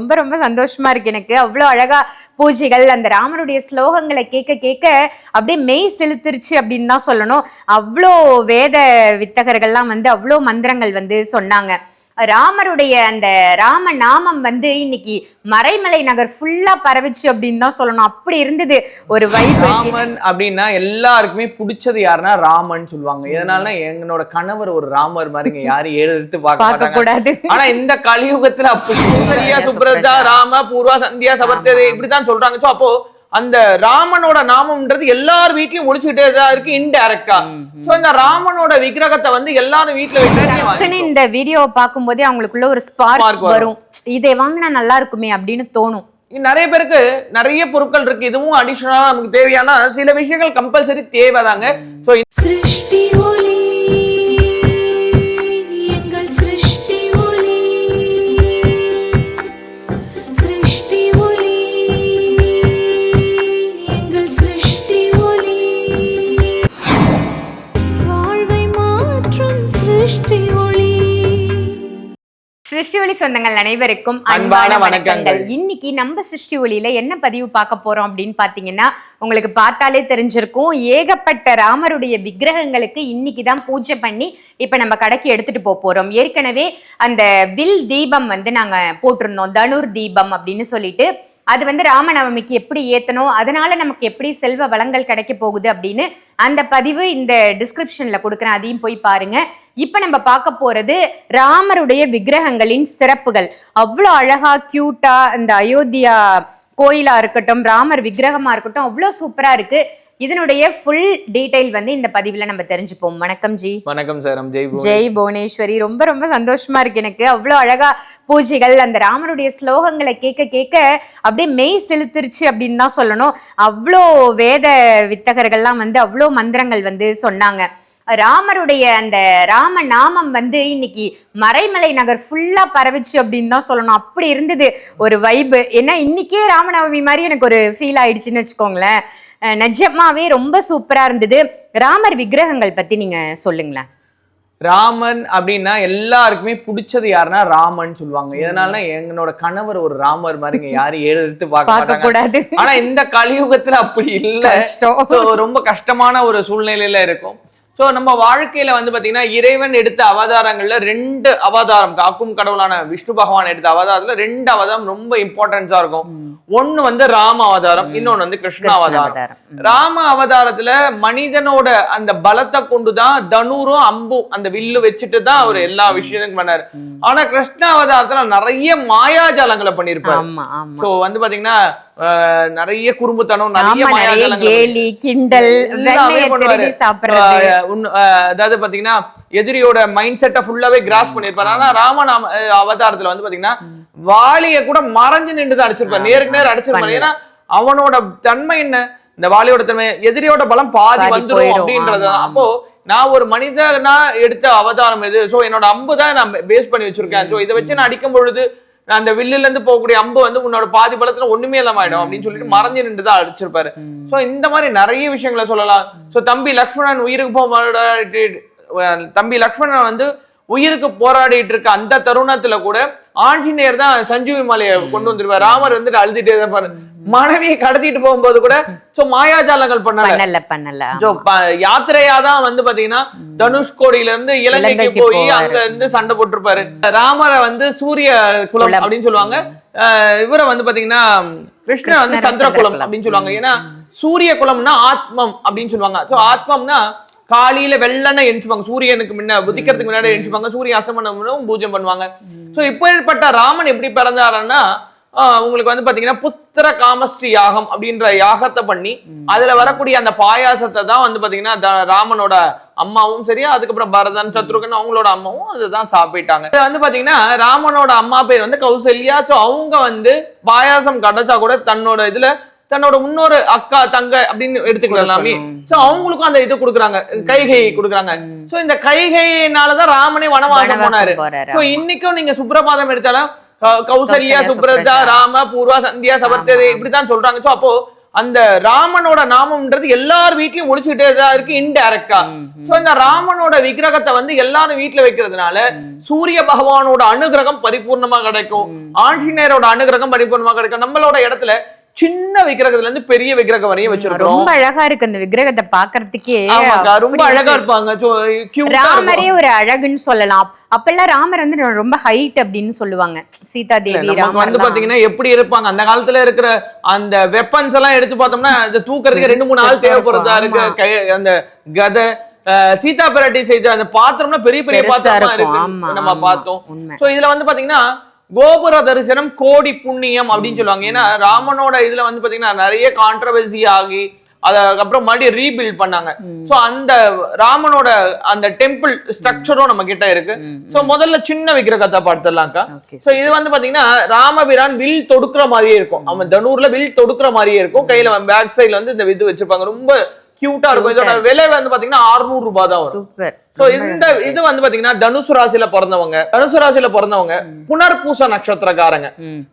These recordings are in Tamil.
ரொம்ப ரொம்ப சந்தோஷமா இருக்கு எனக்கு. அவ்வளோ அழகா பூஜைகள், அந்த ராமருடைய ஸ்லோகங்களை கேட்க கேட்க அப்படியே மெய் செலுத்திருச்சு அப்படின்னு தான் சொல்லணும். அவ்வளோ வேத வித்தகர்கள்லாம் அவ்வளோ மந்திரங்கள் சொன்னாங்க. ராமருடைய அந்த ராம நாமம் இன்னைக்கு மறைமலை நகர் ஃபுல்லா பரவிச்சு அப்படின்னு தான் சொல்லணும். அப்படி இருந்தது ஒரு வைப். ராமன் அப்படின்னா எல்லாருக்குமே பிடிச்சது யாருன்னா ராமன் சொல்லுவாங்க. எதனால என்னோட கணவர் ஒரு ராமர் மாதிரிங்க, யாரும் எடுத்து பார்க்க கூடாது. ஆனா இந்த கலியுகத்துல அப்படி சரியா சுப்ரதா ராம பூர்வா சந்தியா சபர்த்தே இப்படிதான் சொல்றாங்க. சோ அப்போ அந்த ராமனோட நாமம்ன்றது எல்லார் வீட்லயும் ஒழிச்சுக்கிட்டே தான் இருக்கு இன்டைரக்டா. சோ இந்த ராமனோட விக்கிரகத்தை எல்லாரும் வீட்டுல வைக்கிறாங்க. இந்த வீடியோவை பார்க்கும் போதே அவங்களுக்குள்ள ஒரு ஸ்பார்க் வரும், இதை வாங்கினா நல்லா இருக்குமே அப்படின்னு தோணும். நிறைய பேருக்கு நிறைய பொருட்கள் இருக்கு, இதுவும் அடிஷனலா நமக்கு தேவையான சில விஷயங்கள் கம்பல்சரி தேவைதாங்க. சோ சிருஷ்டி ஒளி எங்கள் சிருஷ்டி ஒளி சிருஷ்டி ஒளி எங்கள் சிருஷ்டி ஒளி வாழ்வை மாற்றும் சிருஷ்டி ஒளி. சிருஷ்டி ஒளி சொந்தங்கள் அனைவருக்கும் அன்பான வணக்கங்கள். இன்னைக்கு நம்ம சிருஷ்டி ஒளியில என்ன பதிவு பார்க்க போறோம் அப்படின்னு பாத்தீங்கன்னா, உங்களுக்கு பார்த்தாலே தெரிஞ்சிருக்கும், ஏகப்பட்ட ராமருடைய விக்கிரகங்களுக்கு இன்னைக்குதான் பூஜை பண்ணி இப்ப நம்ம கடைக்கு எடுத்துட்டு போறோம். ஏற்கனவே அந்த வில் தீபம் நாங்க போட்டிருந்தோம், தனுர் தீபம் அப்படின்னு சொல்லிட்டு. அது ராமநவமிக்கு எப்படி ஏத்தணும், அதனால நமக்கு எப்படி செல்வ வளங்கள் கிடைக்க போகுது அப்படின்னு அந்த பதிவு இந்த டிஸ்கிரிப்ஷன்ல கொடுக்குறேன், அதையும் போய் பாருங்க. இப்ப நம்ம பார்க்க போறது ராமருடைய விக்கிரகங்களின் சிறப்புகள். அவ்வளோ அழகா கியூட்டா இந்த அயோத்தியா கோயிலா இருக்கட்டும், ராமர் விக்கிரகமா இருக்கட்டும், அவ்வளோ சூப்பரா இருக்கு. இதனுடைய ஃபுல் டீடைல் இந்த பதிவுல நம்ம தெரிஞ்சுப்போம். வணக்கம் ஜி. வணக்கம் சார். ஜெய் புவனேஸ்வரி. ரொம்ப ரொம்ப சந்தோஷமா இருக்கு எனக்கு. அவ்வளோ அழகா பூஜைகள், அந்த ராமருடைய ஸ்லோகங்களை கேட்க கேட்க அப்படியே மெய் செலுத்திருச்சு அப்படின்னு தான் சொல்லணும். அவ்வளோ வேத வித்தகர்கள்லாம் அவ்வளோ மந்திரங்கள் சொன்னாங்க. ராமருடைய அந்த ராம நாமம் இன்னைக்கு மறைமலை நகர் ஃபுல்லா பரவிச்சு அப்படின்னு தான் சொல்லணும். அப்படி இருந்தது ஒரு வைப். ஏன்னா இன்னைக்கே ராமநவமி மாதிரி எனக்கு ஒரு ஃபீல் ஆயிடுச்சுன்னு வச்சுக்கோங்களேன். நிஜமாவே ரொம்ப சூப்பரா இருந்தது. ராமர் விக்கிரகங்கள் பத்தி நீங்க சொல்லுங்களேன். ராமன் அப்படின்னா எல்லாருக்குமே பிடிச்சது யாருன்னா ராமன் சொல்லுவாங்க. எதனால என்னோட கணவர் ஒரு ராமர் மாதிரிங்க, யாரும் எடுத்து பார்க்க கூடாது. ஆனா இந்த கலியுகத்துல அப்படி இல்ல, ரொம்ப கஷ்டமான ஒரு சூழ்நிலையில இருக்கும். சோ நம்ம வாழ்க்கையில பாத்தீங்கன்னா, இறைவன் எடுத்த அவதாரங்கள்ல 2 அவதாரம், காக்கும் கடவுளான விஷ்ணு பகவான் எடுத்த அவதாரத்துல 2 அவதாரம் ரொம்ப இம்பார்ட்டன்ஸா இருக்கும். ஒண்ணு ராம அவதாரம், இன்னொன்னு கிருஷ்ண அவதாரம். ராம அவதாரத்துல மனிதனோட அந்த பலத்தை கொண்டுதான் தனுரும் அம்பும் அந்த வில்லு வச்சுட்டு தான் அவர் எல்லா விஷயத்தையும் பண்ணாரு. ஆனா கிருஷ்ண அவதாரத்துல நிறைய மாயாஜாலங்களை பண்ணிருப்பாரு. சோ பாத்தீங்கன்னா நிறைய குறும்புத்தனம், நிறைய அதாவது பாத்தீங்கன்னா எதிரியோட மைண்ட் செட்டை ஃபுல்லாவே கிராஸ் பண்ணிருப்பாரு. ஆனா ராமநாம அவதாரத்துல பாத்தீங்கன்னா வாலிய கூட மறைஞ்சு நின்றுதான் அடிச்சிருப்பாரு, நேருக்கு நேரம் அடிச்சிருப்பாரு. ஏன்னா அவனோட தன்மை என்ன, இந்த வாலியோட தன்மை எதிரியோட பலம் பாதி வந்துடும் அப்படின்றது. அப்போ நான் ஒரு மனிதனா எடுத்த அவதாரம் இது. சோ என்னோட அம்பு தான் நான் பேஸ் பண்ணி வச்சிருக்கேன். சோ இதை வச்சு நான் அடிக்கும் பொழுது அந்த வில்லுல இருந்து போகக்கூடிய அம்பு உன்னோட பாதி பலத்துல ஒண்ணுமே இல்லாம ஆயிடும் அப்படின்னு சொல்லிட்டு மறைஞ்சு நின்றுதான் அடிச்சிருப்பாரு. சோ இந்த மாதிரி நிறைய விஷயங்களை சொல்லலாம். சோ தம்பி லக்ஷ்மணன் உயிருக்கு போராடிட்டு இருக்க அந்த தருணத்துல கூட ஆஞ்சநேயர் தான் சஞ்சீவி மலையை கொண்டு வந்துருவார். ராமர் அழுதுட்டே தான் பாரு, மனைவியை கடத்திட்டு போகும்போது கூட மாயாஜாலங்கள் பண்ணல. யாத்திரையாதான் பாத்தீங்கன்னா தனுஷ்கோடியில இருந்து இலங்கைக்கு போய் அங்க இருந்து சண்டை போட்டிருப்பாரு. ராமரை சூரிய குலம் அப்படின்னு சொல்லுவாங்க, இவரை பாத்தீங்கன்னா கிருஷ்ணன் சந்திரகுலம் அப்படின்னு சொல்லுவாங்க. ஏன்னா சூரிய குலம்னா ஆத்மம் அப்படின்னு சொல்லுவாங்க. சோ ஆத்மம்னா காலையில வெள்ளனை எரிச்சுப்பாங்க, சூரியனுக்கு முன்ன உதிக்கிறதுக்கு முன்னாடி எரிச்சுப்பாங்க, சூரிய அசமனம் பூஜை பண்ணுவாங்க. சோ இப்படிப்பட்ட ராமன் எப்படி பிறந்தாருன்னா, உங்களுக்கு பாத்தீங்கன்னா புத்திர காமஸ்ரீ யாகம் அப்படின்ற யாகத்தை பண்ணி அதுல வரக்கூடிய அந்த பாயாசத்தை தான் பாத்தீங்கன்னா ராமனோட அம்மாவும் சரி, அதுக்கப்புறம் பரதன் சத்ருகன் அவங்களோட அம்மாவும் அதுதான் சாப்பிட்டாங்க. பாத்தீங்கன்னா ராமனோட அம்மா பேர் கௌசல்யா. சோ அவங்க பாயாசம் கிடைச்சா கூட தன்னோட இன்னொரு அக்கா தங்க அப்படின்னு எடுத்துக்கலாமே. சோ அவங்களுக்கும் அந்த இது கொடுக்குறாங்க, கைகை கொடுக்குறாங்க. சோ இந்த கைகையினாலதான் ராமனே வனவாசம் போனாரு. சோ இன்னைக்கும் நீங்க சுப்ரபாதம் எடுத்தாலும் கௌசல்யா சுப்ரதா ராம பூர்வா சந்தியா சபர்த்தே இப்படித்தான் சொல்றாங்க. சோ அப்போ அந்த ராமனோட நாமம்ன்றது எல்லார் வீட்லயும் ஒழிச்சுக்கிட்டே தான் இருக்கு இன்டைரக்டா. சோ இந்த ராமனோட விக்கிரகத்தை வந்து எல்லாரும் வீட்டுல வைக்கிறதுனால சூரிய பகவானோட அனுகிரகம் பரிபூர்ணமா கிடைக்கும், ஆஞ்சநேயரோட அனுகிரகம் பரிபூர்ணமா கிடைக்கும். நம்மளோட இடத்துல சின்ன விக்கிரகத்துல இருந்து பெரிய விக்கிரகம் வரையும் வச்சிருக்கோம். ரொம்ப அழகா இருக்கு அந்த விக்கிரகத்தை பாக்குறதுக்கே, ரொம்ப அழகா இருப்பாங்க. ராமரே ஒரு அழகுன்னு சொல்லலாம். அப்பெல்லாம் ராமர் வந்து ரொம்ப ஹைட் அப்படின்னு சொல்லுவாங்க. சீதா தேவி ராமர் வந்து பாத்தீங்கன்னா எப்படி இருப்பாங்க அந்த காலத்துல இருக்கிற அந்த வெப்பன்ஸ் எல்லாம் எடுத்து பார்த்தோம்னா தூக்குறதுக்கு 2-3 ஆள் தேவைப்படுறதா இருக்கு. அந்த கதை சீதா பிராட்டி செய்த அந்த பாத்திரம்னா பெரிய பெரிய பாத்திரமா இருக்கு நம்ம பார்த்தோம். சோ இதுல வந்து பாத்தீங்கன்னா கோபுர தரிசனம் கோடி புண்ணியம் அப்படின்னு சொல்லுவாங்க. ஏன்னா ராமனோட இதுல வந்து பாத்தீங்கன்னா நிறைய கான்ட்ரவர்சி ஆகி அதுக்கப்புறம் மறுபடியும் ரீபில்ட் பண்ணாங்க. சோ அந்த ராமனோட அந்த டெம்பிள் ஸ்ட்ரக்சரும் நம்ம கிட்ட இருக்கு. சோ முதல்ல சின்ன விக்கிரகத்தை பார்த்துடலாம்க்கா. சோ இது வந்து பாத்தீங்கன்னா ராமபிரான் வில் தொடுக்கிற மாதிரியே இருக்கும். அவன் தனூர்ல வில் தொடுக்கிற மாதிரியே இருக்கும். கையில பேக் சைட்ல வந்து இந்த இது வச்சிருப்பாங்க. ரொம்ப கியூட்டா இருக்கும். இதோட விலை வந்து பாத்தீங்கன்னா 600 ரூபாய் தான் வரும். சோ இந்த இது வந்து பாத்தீங்கன்னா தனுசு ராசியில பிறந்தவங்க புனர்பூச நட்சத்திரக்காரங்க,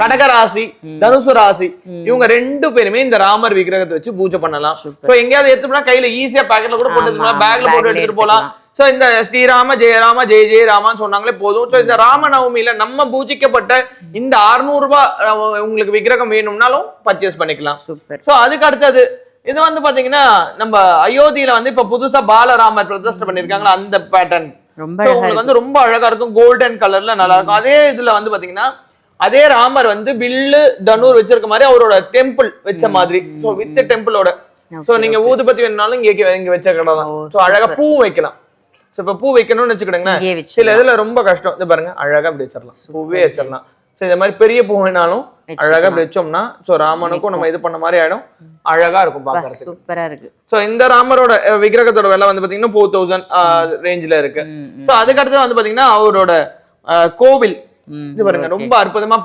கடகராசி தனுசு ராசி, இவங்க 2 பேருமே இந்த ராமர் விக்கிரகத்தை வச்சு பூஜை பண்ணலாம். சோ எங்கேயாவது எடுத்துட்டா கையில ஈஸியா பேக்கெட்ல கூட போட்டு பேக்ல போட்டு எடுத்துட்டு போலாம். சோ இந்த ஸ்ரீராம ஜெயராம ஜெய ஜெய ராமான்னு சொன்னாங்களே போதும். சோ இந்த ராமநவமியில நம்ம பூஜிக்கப்பட்ட இந்த 600 ரூபாய் உங்களுக்கு விக்கிரகம் வேணும்னாலும் பர்ச்சேஸ் பண்ணிக்கலாம். சோ அதுக்கு அடுத்தது இது வந்து பாத்தீங்கன்னா நம்ம அயோத்தியில வந்து இப்ப புதுசா பாலராமர் பிரதிஷ்டை பண்ணிருக்காங்களா அந்த பேட்டர்ன் உங்களுக்கு வந்து ரொம்ப அழகா இருக்கும். கோல்டன் கலர்ல நல்லா இருக்கும். அதே இதுல வந்து பாத்தீங்கன்னா அதே ராமர் வந்து வில்லு தனூர் வச்சிருக்க மாதிரி அவரோட டெம்பிள் வச்ச மாதிரி. சோ வித் டெம்பிளோட சோ நீங்க ஊதுபத்தி வேணும்னாலும் இங்க வச்ச கிடலாம். சோ அழகா பூ வைக்கலாம். சோ இப்ப பூ வைக்கணும்னு வச்சுக்கிடுங்களேன். சில இதுல ரொம்ப கஷ்டம். இது பாருங்க அழகா இப்படி வச்சிடலாம், பூவே வச்சிடலாம். சோ இந்த மாதிரி பெரிய பூ வேணாலும் அழகா இப்படி வச்சோம்னா சோ ராமனுக்கும் நம்ம இது பண்ண மாதிரி ஆயிடும். அழகா இருக்கும் பாக்குறதுக்கு, சூப்பரா இருக்கு. சோ இந்த ராமரோட விக்கிரகத்தோட விலை வந்து பாத்தீங்கன்னா 4000 ரேஞ்சில இருக்கு. சோ அதுக்கு அடுத்து வந்து பாத்தீங்கன்னா அவரோட கோவில் இது பாருங்க ரொம்ப அற்புதமா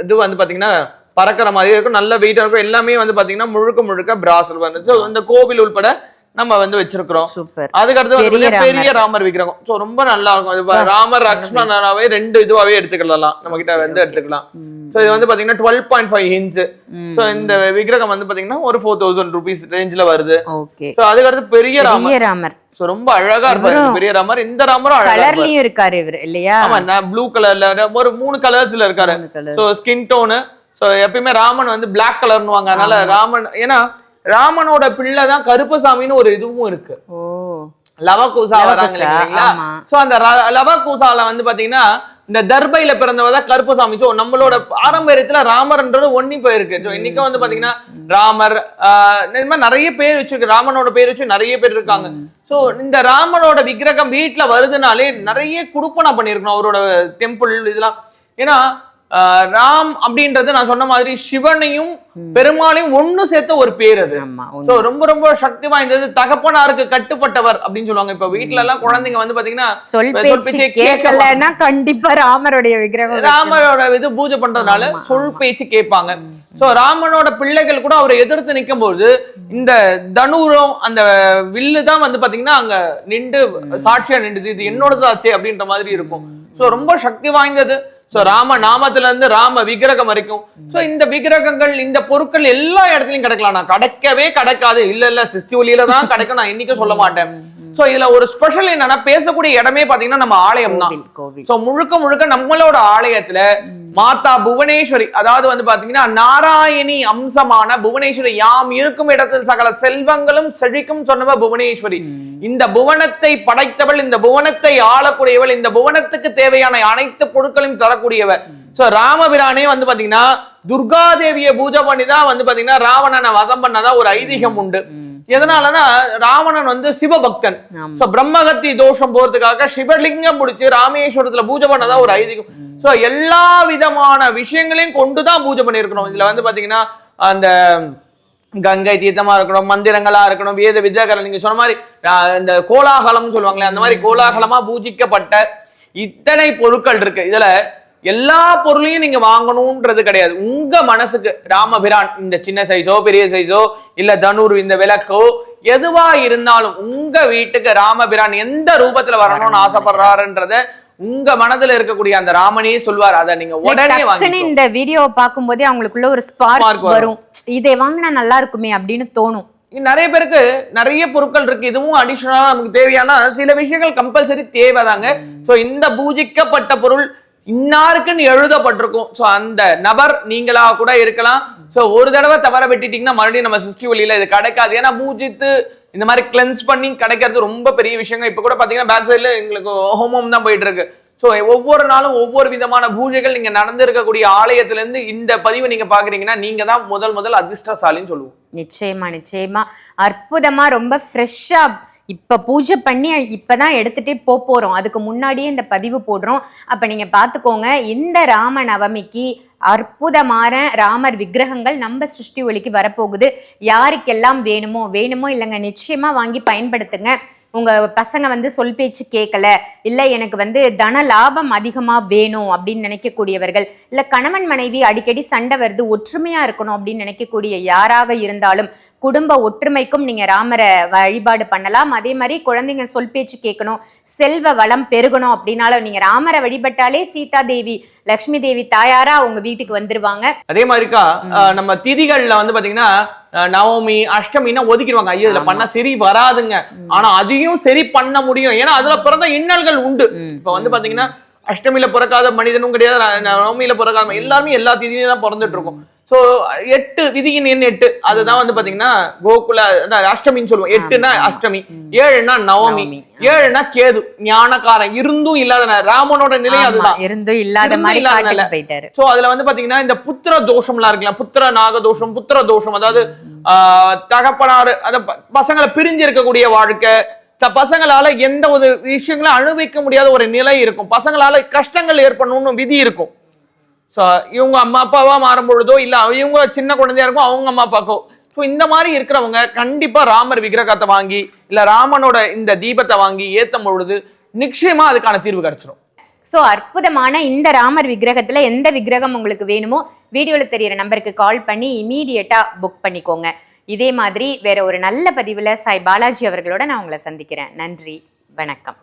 இது வந்து பாத்தீங்கன்னா பறக்கிற மாதிரி இருக்கும், நல்ல வெயிட்டா இருக்கும். எல்லாமே வந்து பாத்தீங்கன்னா முழுக்க பிராசல் வந்து இந்த கோவில் உள்பட நம்ம வந்து வச்சிருக்கிறோம். அதுக்கடுத்து பெரிய ராமர் விக்கிரகம். சோ ரொம்ப நல்லா இருக்கும். ராமர் லக்ஷ்மணனாவே 2 இதுவாவே எடுத்துக்கலாம், நம்ம கிட்ட வந்து எடுத்துக்கலாம். சோ இது வந்து பாத்தீங்கன்னா 12.5 இன்ச். சோ இந்த விக்கிரகம் வந்து பாத்தீங்கன்னா ஒரு 4000 ரூபீஸ் ரேஞ்சில வருது. சோ அதுக்கடுத்து பெரிய ராமர். சோ ரொம்ப அழகா இருப்பாரு பெரிய ராமர். இந்த ராமரும் கலர்லயும் இருக்காரு இவர் இல்லையா? ஆமா, ப்ளூ கலர்ல ஒரு 3 கலர்ஸ்ல இருக்காரு. So skin tone. சோ எப்பயுமே ராமன் வந்து பிளாக் கலர்னுவாங்க. அதனால ராமன், ஏன்னா ராமனோட பிள்ளை தான் கருப்பசாமின்னு ஒரு இதுவும் இருக்கு. லவகுசா வராங்க இல்லைங்களா? சோ அந்த லவகுசால வந்து பாத்தீங்கன்னா இந்த தர்பையில பிறந்தவதான் கருப்பசாமி. சோ நம்மளோட பாரம்பரியத்துல ராமர்ன்றது ஒன்னி போயிருக்கு. சோ இன்னைக்கும் வந்து பாத்தீங்கன்னா ராமர் நிறைய பேர் வச்சிருக்கு, ராமனோட பேர் வச்சு நிறைய பேர் இருக்காங்க. சோ இந்த ராமனோட விக்கிரகம் வீட்டுல வருதுனாலே நிறைய குடுப்பனா பண்ணிருக்கணும் அவரோட டெம்பிள் இதெல்லாம். ஏன்னா ராம் அப்படின்றது நான் சொன்ன மாதிரி சிவனையும் பெருமாளையும் ஒண்ணு சேர்த்த ஒரு பேர் அது. சோ ரொம்ப சக்தி வாய்ந்தது. தகப்பனாருக்கு கட்டுப்பட்டவர் அப்படின்னு சொல்லுவாங்க. இப்ப வீட்டுல எல்லாம் குழந்தைங்க வந்து பாத்தீங்கன்னா சொல் பேச்சு கேட்கலன்னா கண்டிப்பா ராமருடைய விக்கிரகம் ராமரோட இது பூஜை பண்றதுனால சொல் பேச்சு கேட்பாங்க. சோ ராமனோட பிள்ளைகள் கூட அவரை எதிர்த்து நிற்கும் போது இந்த தனூரும் அந்த வில்லு தான் வந்து பாத்தீங்கன்னா அங்க நின்று சாட்சியா நின்றுது, இது என்னோடதாச்சே அப்படின்ற மாதிரி இருக்கும். சோ ரொம்ப சக்தி வாய்ந்தது. சோ ராம நாமத்துல இருந்து ராம விக்கிரகம் வரைக்கும். சோ இந்த விக்கிரகங்கள் இந்த பொருட்கள் எல்லா இடத்துலயும் கிடைக்கலாம். நான் கிடைக்கவே கிடைக்காது இல்ல சிஸ்டி ஒலியில தான் கிடைக்கும் நான் இன்னைக்கும் சொல்ல மாட்டேன். சோ இதுல ஒரு ஸ்பெஷல் என்னன்னா பேசக்கூடிய இடமே பாத்தீங்கன்னா நம்ம ஆலயம் தான். சோ முழுக்க நம்மளோட ஆலயத்துல மாதா புவனேஸ்வரி, அதாவது வந்து பாத்தீங்கன்னா நாராயணி அம்சமான புவனேஸ்வரி, யாம் இருக்கும் இடத்தில் சகல செல்வங்களும் செழிக்கும் சொன்னவ புவனேஸ்வரி. இந்த புவனத்தை படைத்தவள், இந்த புவனத்தை ஆளக்கூடியவள், இந்த புவனத்துக்கு தேவையான அனைத்து பொருட்களையும் தரக்கூடியவள். சோ ராமபிரானே வந்து பாத்தீங்கன்னா துர்காதேவியை பூஜை பண்ணிதான் வந்து பாத்தீங்கன்னா ராவணனை வதம் பண்ணதா ஒரு ஐதீகம் உண்டு. எதனாலனா ராவணன் வந்து சிவபக்தன். சோ பிரம்மகத்தி தோஷம் போறதுக்காக சிவலிங்கம் முடிச்சு ராமேஸ்வரத்துல பூஜை பண்ணதா ஒரு ஐதீகம். சோ எல்லா விதமான விஷயங்களையும் கொண்டுதான் பூஜை பண்ணிருக்கணும். இதுல வந்து பாத்தீங்கன்னா அந்த கங்கை தீர்த்தமா இருக்கணும், மந்திரங்களா இருக்கணும், வேத வித்யாகரம், நீங்க சொன்ன மாதிரி இந்த கோலாகலம் சொல்லுவாங்களே அந்த மாதிரி கோலாகலமா பூஜிக்கப்பட்ட இத்தனை பொருட்கள் இருக்கு. இதுல எல்லா பொருளையும் நீங்க வாங்கணும்ன்றது கிடையாது. உங்க மனசுக்கு ராமபிரான் இந்த சின்ன சைஸோ பெரிய சைஸோ இல்ல தனூர் இந்த விளக்கோ எதுவா இருந்தாலும் உங்க வீட்டுக்கு ராமபிரான் எந்த ரூபத்துல வரணும்னு ஆசைப்படுறாருன்றத உங்க மனதுல இருக்கக்கூடிய அந்த ராமனே சொல்வார். அதை நீங்க உடனே வாங்கி இந்த வீடியோவை பார்க்கும்போதே அவங்களுக்குள்ள ஒரு ஸ்பார்க் வரும், இதை வாங்கினா நல்லா இருக்குமே அப்படின்னு தோணும். நிறைய பேருக்கு நிறைய பொருட்கள் இருக்கு, இதுவும் அடிஷனலா நமக்கு தேவையான சில விஷயங்கள் கம்பல்சரி தேவைதாங்க. சோ இந்த பூஜிக்கப்பட்ட பொருள் இன்னாருக்குன்னு எழுதப்பட்டிருக்கும். சோ அந்த நபர் நீங்களா கூட இருக்கலாம். சோ ஒரு தடவை தவற வெட்டிட்டீங்கன்னா மறுபடியும் நம்ம சிஸ்டி வழியில இது கிடைக்காது. ஏன்னா பூஜித்து இந்த மாதிரி கிளென்ஸ் பண்ணி கிடைக்கிறது ரொம்ப பெரிய விஷயங்க. இப்ப கூட பாத்தீங்கன்னா பேக் சைட்ல எங்களுக்கு ஹோமம் தான் போயிட்டு இருக்கு. சோ ஒவ்வொரு நாளும் ஒவ்வொரு விதமான பூஜைகள் நீங்க நடந்திருக்கக்கூடிய ஆலயத்துல இருந்து இந்த பதிவை நீங்க பாக்குறீங்கன்னா நீங்க தான் முதல் அதிர்ஷ்டசாலின்னு சொல்லுவோம். நிச்சயமா அற்புதமா ரொம்ப ஃப்ரெஷ்ஷா இப்ப பூஜை பண்ணி இப்பதான் எடுத்துட்டே போறோம். அதுக்கு முன்னாடியே இந்த பதிவு போடுறோம். அப்ப நீங்க பாத்துக்கோங்க, இந்த ராம நவமிக்கு அற்புதமான ராமர் விக்கிரகங்கள் நம்ம சிருஷ்டி ஒளிக்கு வரப்போகுது. யாருக்கெல்லாம் வேணுமோ இல்லைங்க, நிச்சயமா வாங்கி பயன்படுத்துங்க. உங்க பசங்க சொல் பேச்சு கேட்கல, இல்ல எனக்கு தன லாபம் அதிகமா வேணும் அப்படின்னு நினைக்கக்கூடியவர்கள், இல்ல கணவன் மனைவி அடிக்கடி சண்டை வருது, ஒற்றுமையா இருக்கணும் அப்படின்னு நினைக்கக்கூடிய யாராக இருந்தாலும் குடும்ப ஒற்றுமைக்கும் நீங்க ராமரை வழிபாடு பண்ணலாம். அதே மாதிரி குழந்தைங்க சொல் பேச்சு கேட்கணும், செல்வ வளம் பெருகணும் அப்படின்னாலும் நீங்க ராமரை வழிபட்டாலே சீதா தேவி லட்சுமி தேவி தாயாரா உங்க வீட்டுக்கு வந்துருவாங்க. அதே மாதிரிக்கா நம்ம திதிகள்ல பாத்தீங்கன்னா நவமி அஷ்டமின்னா ஒதுக்கிடுவாங்க. ஐயோ இதுல பண்ணா சரி வராதுங்க, ஆனா அதையும் சரி பண்ண முடியும். ஏன்னா அதுல பிறந்த இன்னல்கள் உண்டு. இப்ப பாத்தீங்கன்னா அஷ்டமியில பிறக்காத மனிதனும் கிடையாது, நவமியில பிறக்காத எல்லாருமே எல்லா திதியிலும் தான் பிறந்துட்டு இருக்கும். சோ 8 விதியின் எண் 8. அதுதான் பாத்தீங்கன்னா கோகுல அஷ்டமின்னு சொல்லுவோம். 8னா அஷ்டமி, 7னா நவமி, 7னா கேது ஞானக்காரன் இருந்தும் இல்லாத ராமனோட நிலை அதுதான், இருந்தும் இல்லாத மாதிரி போயிட்டாரு. சோ அதுல பாத்தீங்கன்னா இந்த புத்திர தோஷம்லாம் இருக்கலாம், புத்திர நாக தோஷம், புத்திர தோஷம், அதாவது தகப்பனாரு அத பசங்களை பிரிஞ்சு இருக்கக்கூடிய வாழ்க்கை, பசங்களால எந்த ஒரு விஷயங்களும் அனுபவிக்க முடியாத ஒரு நிலை இருக்கும், பசங்களால கஷ்டங்கள் ஏற்படணும்னு விதி இருக்கும். இவங்க அம்மா அப்பாவா மாறும் பொழுதோ இல்ல இவங்க சின்ன குழந்தையா இருக்கும் அவங்க அம்மா அப்பாக்கோ, ஸோ இந்த மாதிரி இருக்கிறவங்க கண்டிப்பா ராமர் விக்கிரகத்தை வாங்கி இல்ல ராமனோட இந்த தீபத்தை வாங்கி ஏத்தும் பொழுது நிச்சயமா அதுக்கான தீர்வு கிடைச்சிடும். ஸோ அற்புதமான இந்த ராமர் விக்கிரகத்துல எந்த விக்கிரகம் உங்களுக்கு வேணுமோ வீடியோல தெரியிற நம்பருக்கு கால் பண்ணி இமீடியட்டா புக் பண்ணிக்கோங்க. இதே மாதிரி வேற ஒரு நல்ல பதிவுல சாய் பாலாஜி அவர்களோட நான் உங்களை சந்திக்கிறேன். நன்றி, வணக்கம்.